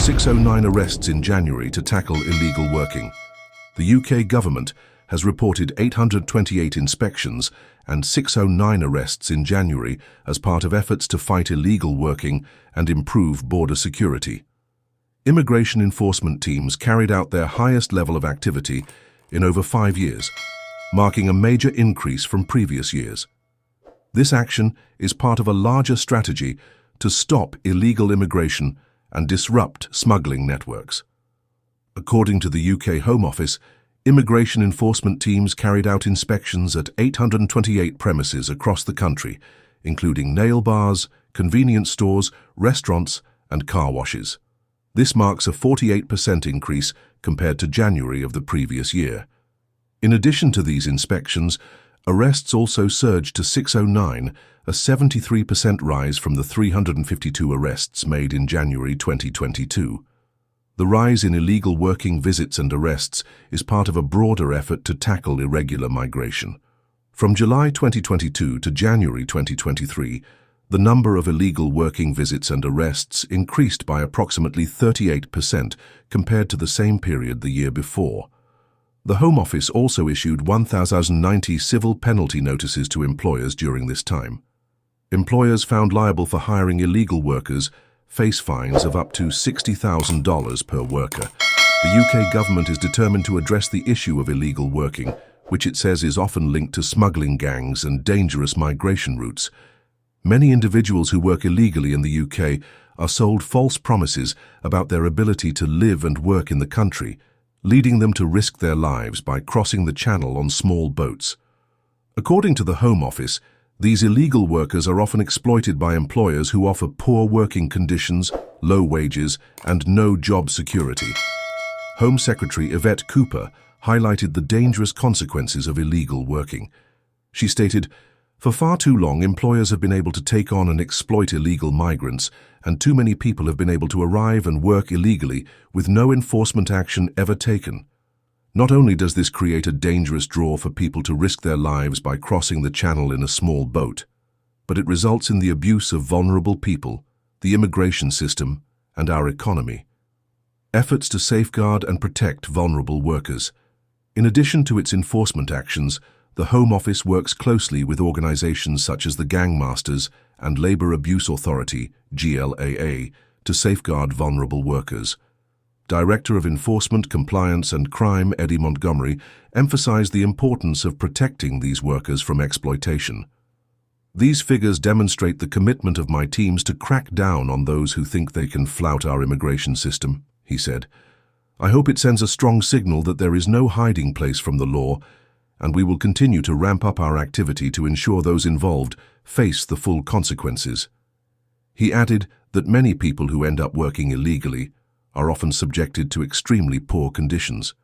609 arrests in January to tackle illegal working. The UK government has reported 828 inspections and 609 arrests in January as part of efforts to fight illegal working and improve border security. Immigration enforcement teams carried out their highest level of activity in over 5 years, marking a major increase from previous years. This action is part of a larger strategy to stop illegal immigration and disrupt smuggling networks. According to the UK Home Office, immigration enforcement teams carried out inspections at 828 premises across the country, including nail bars, convenience stores, restaurants, and car washes. This marks a 48% increase compared to January of the previous year. In addition to these inspections, arrests also surged to 609, a 73% rise from the 352 arrests made in January 2022. The rise in illegal working visits and arrests is part of a broader effort to tackle irregular migration. From July 2022 to January 2023, the number of illegal working visits and arrests increased by approximately 38% compared to the same period the year before. The Home Office also issued 1,090 civil penalty notices to employers during this time. Employers found liable for hiring illegal workers face fines of up to $60,000 per worker. The UK government is determined to address the issue of illegal working, which it says is often linked to smuggling gangs and dangerous migration routes. Many individuals who work illegally in the UK are sold false promises about their ability to live and work in the country, leading them to risk their lives by crossing the channel on small boats. According to the Home Office, these illegal workers are often exploited by employers who offer poor working conditions, low wages, and no job security. Home Secretary Yvette Cooper highlighted the dangerous consequences of illegal working. She stated, "For far too long, employers have been able to take on and exploit illegal migrants, and too many people have been able to arrive and work illegally with no enforcement action ever taken. Not only does this create a dangerous draw for people to risk their lives by crossing the channel in a small boat, but it results in the abuse of vulnerable people, the immigration system, and our economy." Efforts to safeguard and protect vulnerable workers. In addition to its enforcement actions, the Home Office works closely with organizations such as the Gang Masters and Labour Abuse Authority, GLAA, to safeguard vulnerable workers. Director of Enforcement, Compliance and Crime Eddie Montgomery emphasized the importance of protecting these workers from exploitation. "These figures demonstrate the commitment of my teams to crack down on those who think they can flout our immigration system," he said. "I hope it sends a strong signal that there is no hiding place from the law, and we will continue to ramp up our activity to ensure those involved face the full consequences." He added that many people who end up working illegally are often subjected to extremely poor conditions.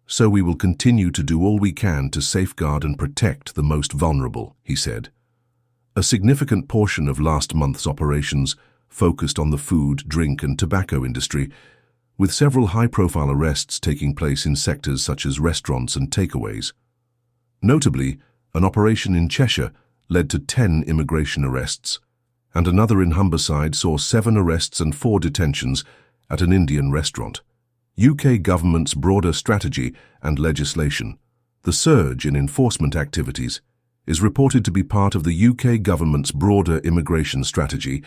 "So we will continue to do all we can to safeguard and protect the most vulnerable," he said. A significant portion of last month's operations focused on the food, drink and tobacco industry, with several high-profile arrests taking place in sectors such as restaurants and takeaways. Notably, an operation in Cheshire led to 10 immigration arrests, and another in Humberside saw 7 arrests and 4 detentions at an Indian restaurant. UK government's broader strategy and legislation. The surge in enforcement activities is reported to be part of the UK government's broader immigration strategy,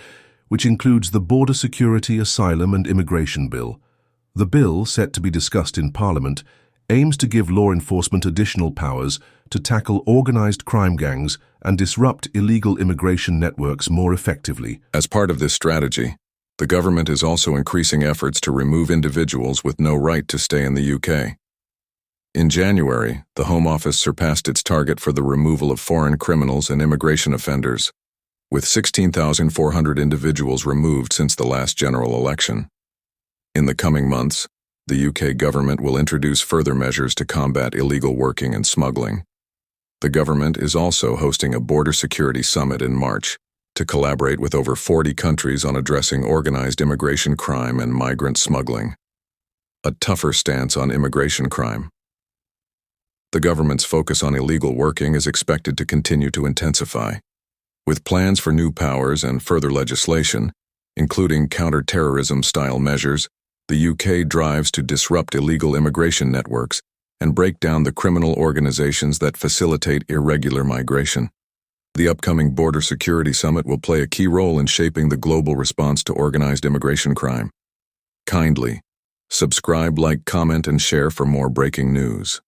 which includes the Border Security, Asylum and Immigration Bill. The bill, set to be discussed in Parliament, aims to give law enforcement additional powers to tackle organised crime gangs and disrupt illegal immigration networks more effectively. As part of this strategy, the government is also increasing efforts to remove individuals with no right to stay in the UK. In January, the Home Office surpassed its target for the removal of foreign criminals and immigration offenders, with 16,400 individuals removed since the last general election. In the coming months, the UK government will introduce further measures to combat illegal working and smuggling. The government is also hosting a border security summit in March to collaborate with over 40 countries on addressing organized immigration crime and migrant smuggling. A tougher stance on immigration crime. The government's focus on illegal working is expected to continue to intensify, with plans for new powers and further legislation, including counter-terrorism-style measures the UK drives to disrupt illegal immigration networks and break down the criminal organizations that facilitate irregular migration. The upcoming Border Security Summit will play a key role in shaping the global response to organized immigration crime. Kindly subscribe, like, comment, and share for more breaking news.